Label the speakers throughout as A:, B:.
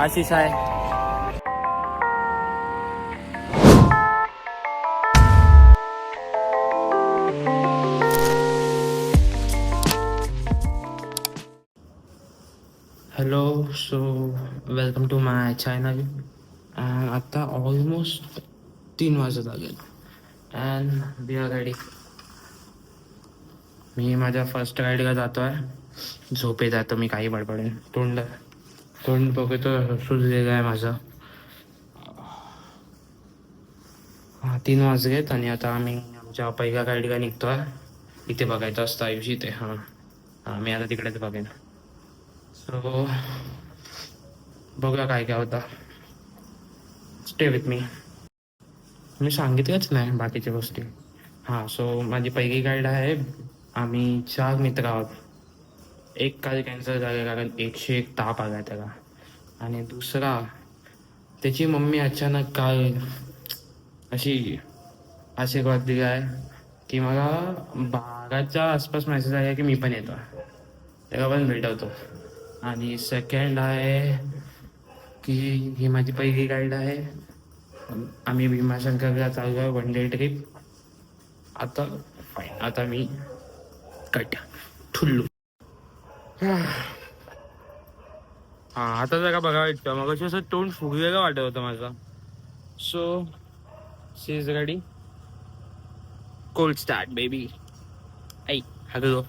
A: आशिष आहे. Hello, so welcome to my channel. And आता almost 3 वाजत लागेल अँड वी आर रेडी. मी माझ्या फर्स्ट राईडला जातो आहे. झोपेत आहे तर मी काही बडबडेन. तोंड बघतो सुजलेलं आहे माझं. 3 वाजलेत आणि आता आम्ही आमच्या पहिल्या राईडला निघतो आहे. इथे बघायचं असतं आयुषी ते. मी आता तिकडेच बघेन. सो बघूया काय काय होतं. स्टे विथ मी सांगितलंच नाही बाकीच्या गोष्टी. सो माझी पहिली गाईड आहे. आम्ही 4 मित्र आहोत. एक काल कॅन्सल झालं कारण 101 ताप आला त्याला. आणि दुसरा, त्याची मम्मी अचानक काल अशी आशीर्वाद दिला आहे की मला 12च्या आसपास मेसेज आहे की मी पण येतो, त्याला पण भेटवतो. आणि सेकंड आहे की ही माझी पहिली गाईड आहे. आम्ही भीमाशंकरला चाललो आहे 1 डे ट्रिप. आता मी कट ठुल्लू. आता जरा बघा वाटतं मग असं तोंड फुगलेलं वाटत होतं माझं. So she is ready. Cold start baby. ऐ हॅलो.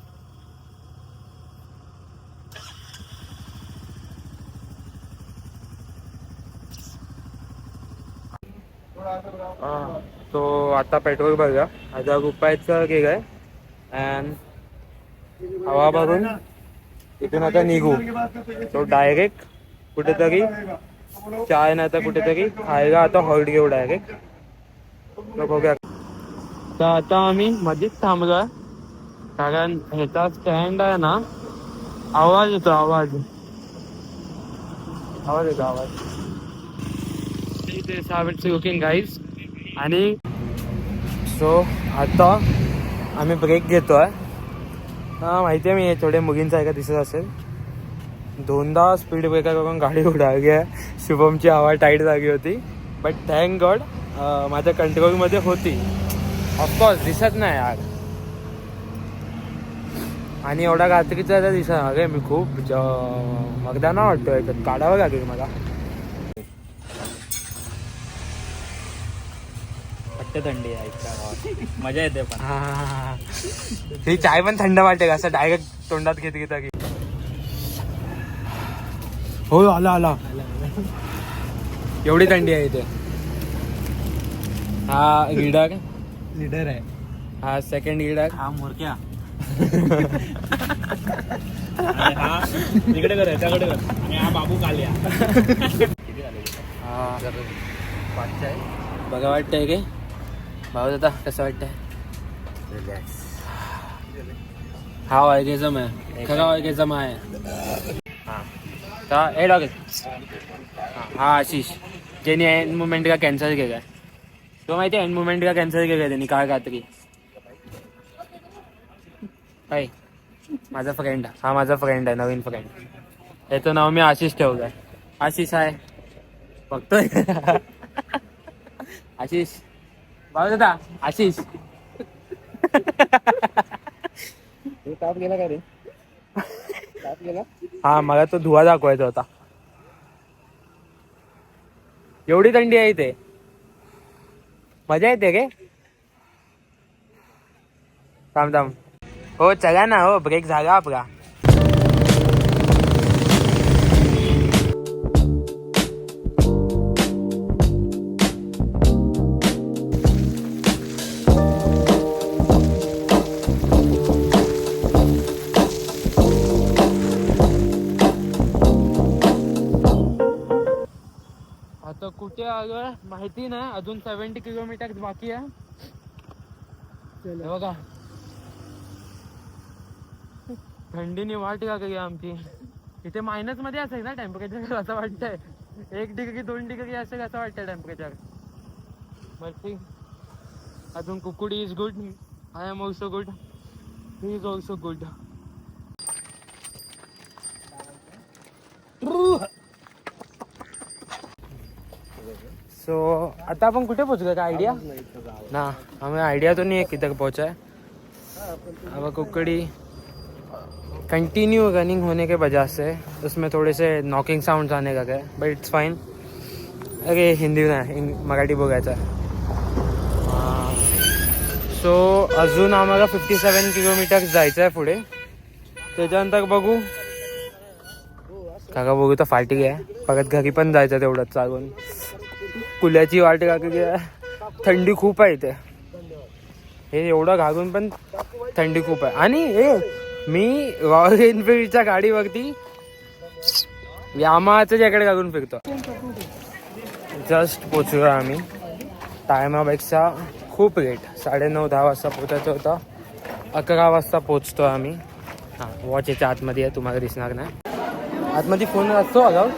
A: तो आता पेट्रोल भरला. आता रुपयाचं केलं आहे अँड हवा भरून इथून आता निघू. तो डायरेक्ट कुठेतरी चाय नाही तर कुठेतरी खायला आता हॉल्ट घेऊ डायरेक्ट. बघूया. तर आता आम्ही मध्येच थांबलो कारण ह्याचा स्टँड आहे ना, आवाज येतो. आवाज लुकिंग गाईज. आणि सो आता आम्ही ब्रेक घेतो आहे. माहिती आहे मी थोडे मुलींचा आहे का दिसत असेल. 2दा स्पीड ब्रेकर करून गाडी उडाली आहे. शुभमची हवा टाईट झाली होती बट थँक गॉड माझ्या कंट्रोलमध्ये होती. ऑफकोर्स दिसत नाही यार. आणि एवढा रात्रीचा आता दिसत अरे मी खूप मगदाना वाटतो याच्यात. काढावं लागेल मला.
B: थंडी आहे, मजा येते पण.
A: ही चाय पण थंड वाटेल असं डायरेक्ट तोंडात घेता की. हो आला. एवढी थंडी आहे इथे. हा लीडर आहे. हा सेकंड लीडर.
B: हा मोरक्या. हा इकडे कर, त्याकडे कर. आणि हा बाबू काल्या.
A: बघा वाटतंय की भाऊ दादा कसं वाटतंय. हा ऑर्गेझम आहे, खरा ऑर्गेझम आहे. A dog. हा आशिष ज्याने एंड मुवमेंट का कॅन्सल केला. तो माहिती आहे एंड मुवमेंट का कॅन्सल केला त्यांनी काल रात्री. काय माझा फ्रेंड. हा माझा फ्रेंड आहे, नवीन फ्रेंड. याचं नाव मी आशिष ठेवलंय. आशिष आहे बघतोय. आशिष भाऊ दादा. आशिष ताप गेला का रे. ताप गेला. हा मला तो धुवा दाखवायचा होता. एवढी थंडी आहे इथे. मजा येते रे. थांब. हो चला ना. हो ब्रेक झाला आपला. आता कुठे आलोय माहिती नाही. अजून 70 किलोमीटर बाकी आहे. बघा थंडीने वाट लागली आमची. इथे मायनस मध्ये असेल ना टेम्परेचर असं वाटतंय. 1 डिग्री 2 डिग्री असेल असं वाटतंय टेम्परेचर. बट अजून कुकुडी is good. I am also good. He is also good. So आता आपण कुठे पोहोचलो का आइडिया ना, हमें आइडिया तो नहीं है किधर पहुंचा है। अब कुकड़ी कंटिन्यू रनिंग होने के वजह से उसमें थोड़े से नॉकिंग साउंड आने लगे, बट इट्स फाइन। अरे हिंदी नाही, मराठी बघायचं आहे। सो अजून आम्हाला 57 किलोमीटर जायचं आहे पुढे, त्याच्यानंतर बघू काका बघू तर फाटी आहे, परत घरी पण जायचं तेवढंच चालून। कुल्याची वाट लागली आहे, थंडी खूप आहे इथे, हे एवढं घालून पण थंडी खूप आहे। आणि हे मी रॉयल एनफिल्डच्या गाडीवरती यामाहाचं जॅकेट घालून फिरतो। जस्ट पोचलो आम्ही टायमापेक्षा खूप लेट, 9:30-10 वाजता पोचायचं होतं, 11 वाजता पोचतो आम्ही। हां, वॉच याच्या आतमध्ये आहे, तुम्हाला दिसणार नाही। आतमध्ये फोन असतो अलाउड,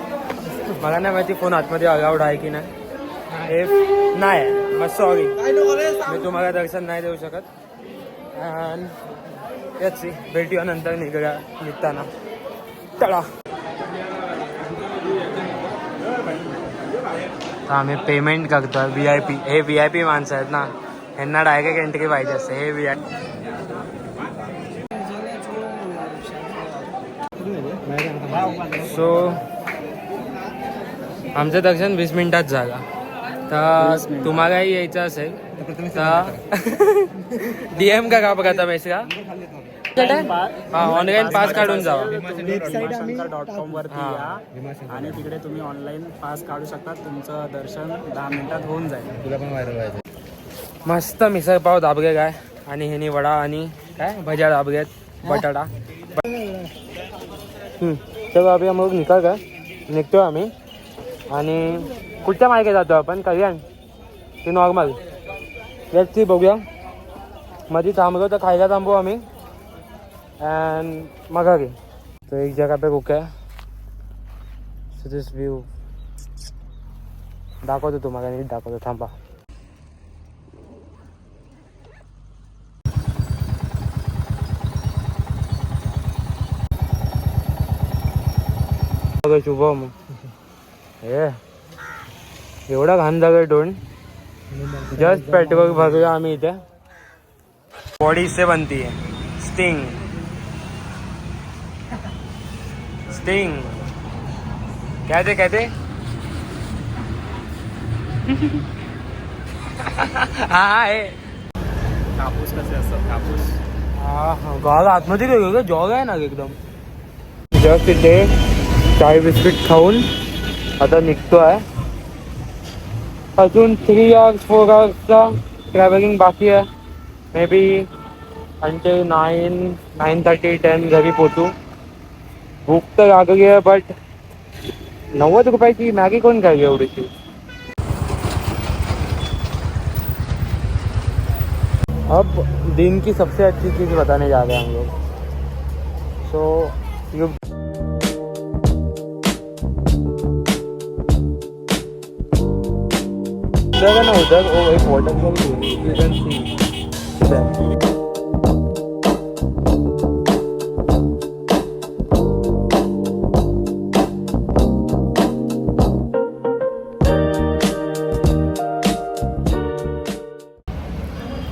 A: मला नाही माहिती फोन आतमध्ये अलाउड आहे की नाही। हे नाही आहे, मग सॉरी, मी तुम्हाला दर्शन नाही देऊ शकत। अँड याची भेटूया नंतर निघताना, चला। आम्ही पेमेंट करतोय VIP, हे VIP माणसं आहेत ना, यांना डायरेक्ट एंट्री पाहिजे असते, हे VIP। सो आमचं दर्शन 20 मिनिटात झालं, तर तुम्हालाही यायचं असेल तर DM का बघा आता मेसेज हा, ऑनलाईन पास काढून जावा।
B: भीमाशंकर.com वरती या आणि तिकडे तुम्ही ऑनलाईन पास काढू शकता, तुमचं दर्शन 10 मिनिटात होऊन जाईल। तुला पण व्हायरल व्हायचं।
A: मस्त मिसळ पाव दाबगे काय, आणि ह्यानी वडा आणि काय भज्या दाबगेत, बटाटा। चलो अभि हम लोग निघा का, निघतो आम्ही। आणि कुठच्या मार्गे जातो आपण, कल्याण की नॉर्मल, याची बघूया। मध्ये थांबलो तर खायला थांबू आम्ही, अँड मग घरी। तो एक जगह पे रुका है, सो दिस व्यू दाखवतो तुम्हाला, नीट दाखवतो, थांबा। शुभम हे एवढा घाण जागा डोन, जस्ट पेट्रोल भरला आम्ही इथे। बॉडी से बनती है स्टिंग, स्टिंग कहते कहते हा हे
B: कापूस कसे असतात, कापूस
A: हा गावाला आतमध्ये गेलो का, जॉग आहे ना एकदम। जस्ट इथे चाय बिस्किट खाऊन आता निघतोय। अजून 3 hours 4 hours ट्रॅव्हलिंग बाकी आहे, मे बी अंटिल 9:30 10 घरी पोचू। भूक तर लागली आहे, बट 90 रुपयाची मॅगी कोण खायली एवढीची। अब दिन की सबसे अच्छी चीज़ बताने जा रहे हैं हम लोग। सो यू उधर ना, उधर वो एक वाटरफॉल यू कैन सी।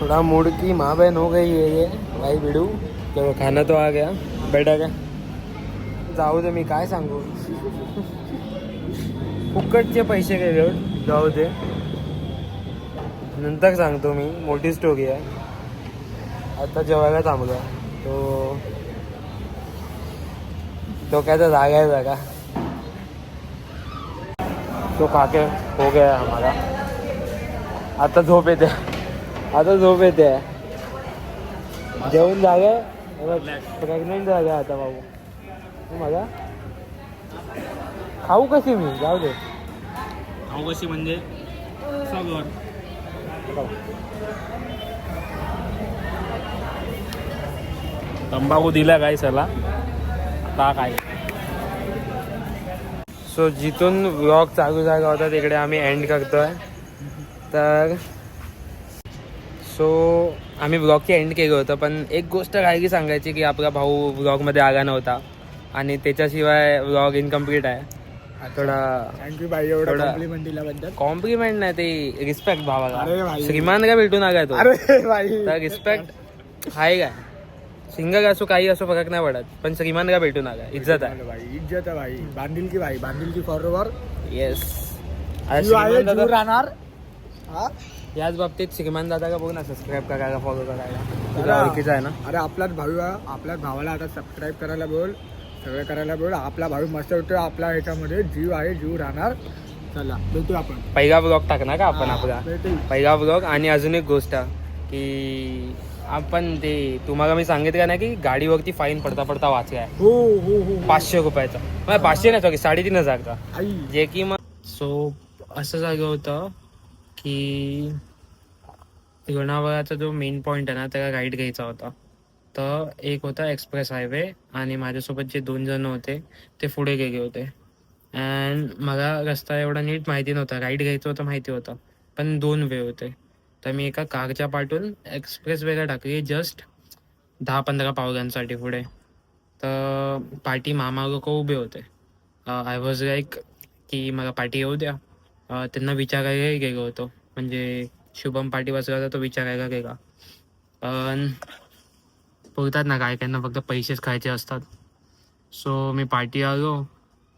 A: थोड़ा मूड की माँ बहन हो गई है ये भाई बिडू, तो खाना तो आ गया, बैठा का जाऊ दे, मी काय सांगू, फुकटचे पैसे गेले, जाऊ दे, नंतर सांगतो मी, मोठी स्टोरी आहे। आता जेवायला थांबलो, तो डोक्याचा जागा आहे जागा, तो खाके हो गया हमारा। आता झोप येते, आता झोप येते, जेवण झालं, प्रेग्नेंट झालं आता बाबू। मला खाऊ कशी मी, जाऊ दे,
B: खाऊ कशी म्हणजे सगळं तंबाखू दिला काय सला, आता काय।
A: सो जिथून व्लॉग चालू झाला होता तिकडे आम्ही एंड करतोय। तर सो आम्ही व्लॉगची एंड केलं होतं, पण एक गोष्ट राहिली सांगायची की आपला भाऊ व्लॉगमध्ये आला नव्हता आणि त्याच्याशिवाय व्लॉग इनकम्प्लीट आहे। थोडा
B: थँक्यू भाई एवढा
A: थोडा-
B: कॉम्प्लिमेंट दिल्याबद्दल.
A: कॉम्प्लिमेंट नाही ते रिस्पेक्ट
B: अरे
A: भावाला.
B: भाई.
A: श्रीमान का भेटून आलाय तो.
B: अरे भाई
A: तर रिस्पेक्ट आहे काय. सिंगर असो काही असो फरक नाही पडत, पण श्रीमान का भेटून आलाय इज्जत आहे.
B: भाई इज्जत आहे भाई. बांधील की फॉरवर
A: येस.
B: जीव आहे जीव राहणार. हा
A: याच बाबतीत श्रीमान दादा का बघ ना, सबस्क्राईब करायला, फॉलो करायला.
B: अरे.
A: तुला ओळखीचा आहे ना.
B: अरे आपल्याच भावाला आता सबस्क्राईब करायला बोल, सगळं करायला बोल. आपला भाऊ मस्त होतो. आपला ह्याच्यामध्ये जीव आहे जीव राहणार. चला भेटू आपण.
A: पहिला ब्लॉग टाकणार का आपण आपला
B: भेटू.
A: पहिला ब्लॉग. आणि अजून एक गोष्ट की आपण ते तुम्हाला मी सांगितलं ना की गाडीवरती फाईन पडता वाचलाय
B: हो हो हो
A: 500 रुपयाचा. 500 नाही सॉरी 3,500 का.
B: आई
A: जे की मग सो असं जागं होतं की लोणावळ्याचा जो मेन पॉईंट आहे ना त्याला राईड घ्यायचा होता. तर एक होता एक्सप्रेस हायवे आणि माझ्यासोबत जे 2 जण होते ते पुढे गेले होते. अँड मला रस्ता एवढा नीट माहिती नव्हता. राईड घ्यायचं होतं माहिती होतं, पण 2 वे होते. तर मी एका कारच्या पाठून एक्सप्रेस वेला टाकली जस्ट 10-15 पावलांसाठी पुढे. तर पाठी मामा लोक उभे होते. आय वॉज लाईक की मला पाठी येऊ द्या. त्यांना विचारायला गेलो होतो, म्हणजे शुभम पाठी बसला होता तो विचारायला गेला. पण बोलतात ना काय त्यांना फक्त पैसेच खायचे असतात. सो मी पाठी आलो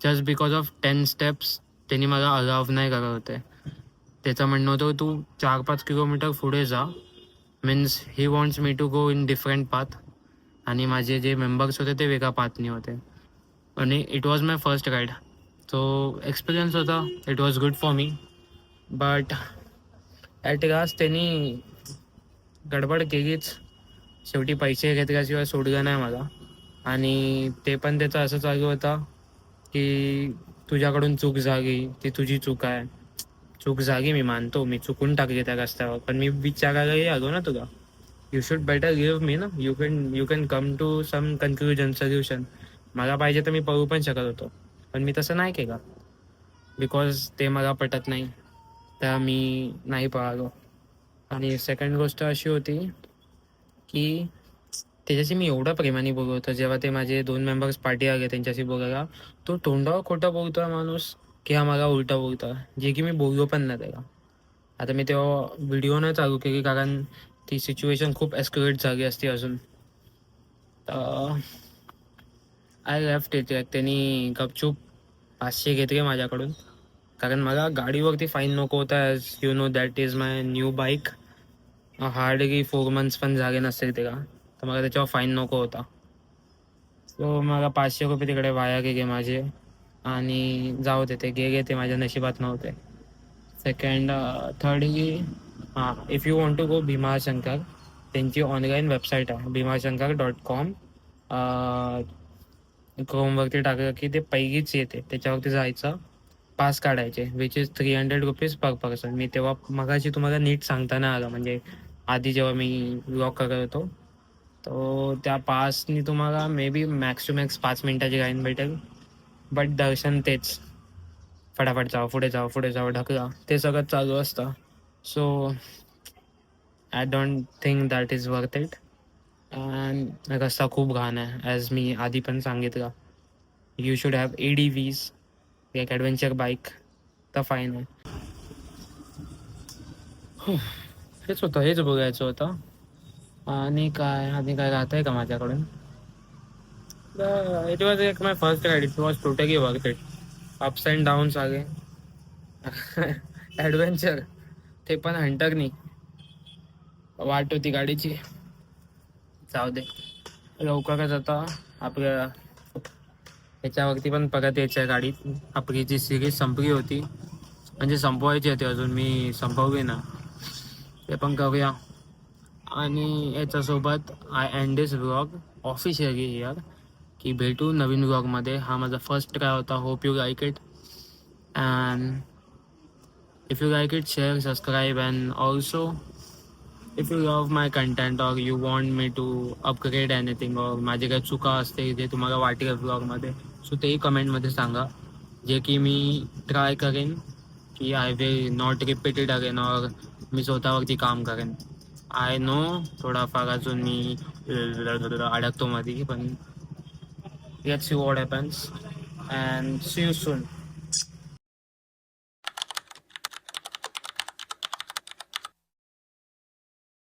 A: जस्ट बिकॉज ऑफ 10 स्टेप्स त्यांनी मला अलाव नाही करत होते. त्याचं म्हणणं होतं तू 4-5 किलोमीटर पुढे जा. Means he wants me to go in different path. आणि माझे जे मेंबर्स होते ते वेगळ्या पाथनी होते. आणि it was my first ride. तो एक्सपिरियन्स होता. It was good for me. But at last त्यांनी गडबड केलीच. शेवटी पैसे घेतल्याशिवाय सोडलं नाही मला. आणि ते पण त्याचं असं चालू होता की तुझ्याकडून चूक झाली, ती तुझी चूक आहे. चूक झाली मी मानतो, मी चुकून टाकली त्या रस्त्यावर, पण मी विचारायलाही आलो ना तुला. You should better give me ना. You can come to some conclusion solution. मला पाहिजे तर मी पळू पण शकत होतो, पण मी तसं नाही केलं बिकॉज ते मला पटत नाही. तर मी नाही पळालो. आणि सेकंड गोष्ट अशी होती की त्याच्याशी मी एवढं प्रेमाने बोलत होतो. जेव्हा ते माझे 2 मेंबर्स पार्टी आले त्यांच्याशी बोलायला, तो तोंडावर खोटं बोलतोय माणूस की हा मला उलटा बोलतोय, जे की मी बोललो पण नाही त्याला. आता मी तेव्हा व्हिडिओ नाही चालू केली कारण ती सिच्युएशन खूप एस्क्युलेट झाली असती अजून. I left it. त्यांनी गपचूप 500 घेतले माझ्याकडून, कारण मला गाडीवरती फाईन नको होता. As you know that is my new bike. Hardly 4 months पण झाले नसतील त्याला, तर मला त्याच्यावर फाईन नको होता. सो मला 500 रुपये तिकडे वाया गेले माझे. आणि जाऊ दे, ते गेले, ते माझ्या नशिबात नव्हते. Second thirdly if you want to go Bhimashankar, त्यांची ऑनलाईन वेबसाईट आहे भीमाशंकर.com. क्रोमवरती टाकलं की ते पहिलीच येते, त्याच्यावरती जायचं, पास काढायचे which is 300 rupees per person. मी तेव्हा मगाशी तुम्हाला नीट सांगता नाही आलं, म्हणजे आधी जेव्हा मी व्लॉग करत होतो, तो त्या पासनी तुम्हाला maybe max to max 5 मिनिटाची लाईन भेटेल. बट दर्शन तेच फटाफट जाऊ, पुढे जाऊ ढकला, ते सगळं चालू असतं. So I don't think that is worth it. And रस्ता खूप घाण आहे, ॲज मी आधी पण सांगितलं. यू शुड हॅव ADVs, एक ॲडव्हेंचर बाईक, तर फाईन आहे. हेच होतं, हेच बघायचं होतं. आणि काय राहत आहे का माझ्याकडून. इट वॉज एक my first ride. It was totally worth it. Ups and downs आले. ॲडव्हेंचर, ते पण हंटरनी. वाट होती गाडीची. जाऊ दे, लवकरच आता आपल्या ह्याच्यावरती पण परत यायच्या गाडीत. आपली जी सिरीज संपली होती, म्हणजे संपवायची होती अजून, मी संपवली ना, ते पण करूया. आणि याच्यासोबत I end this vlog officially here, की भेटू नवीन व्लॉगमध्ये. हा माझा फर्स्ट ट्राय होता. Hope you like it. And if you like it, share, subscribe. And also if you love my content or you want me to upgrade anything, और माझे काही चुका असते जे तुम्हाला वाटेल ब्लॉगमध्ये, सो तेही कमेंटमध्ये सांगा, जे की मी ट्राय करेन की I will not repeat it again, और मी स्वतःवरती काम करेन. आय नो थोडाफार अजून मी अडकतो मध्ये, पण let's see what happens. And see you soon.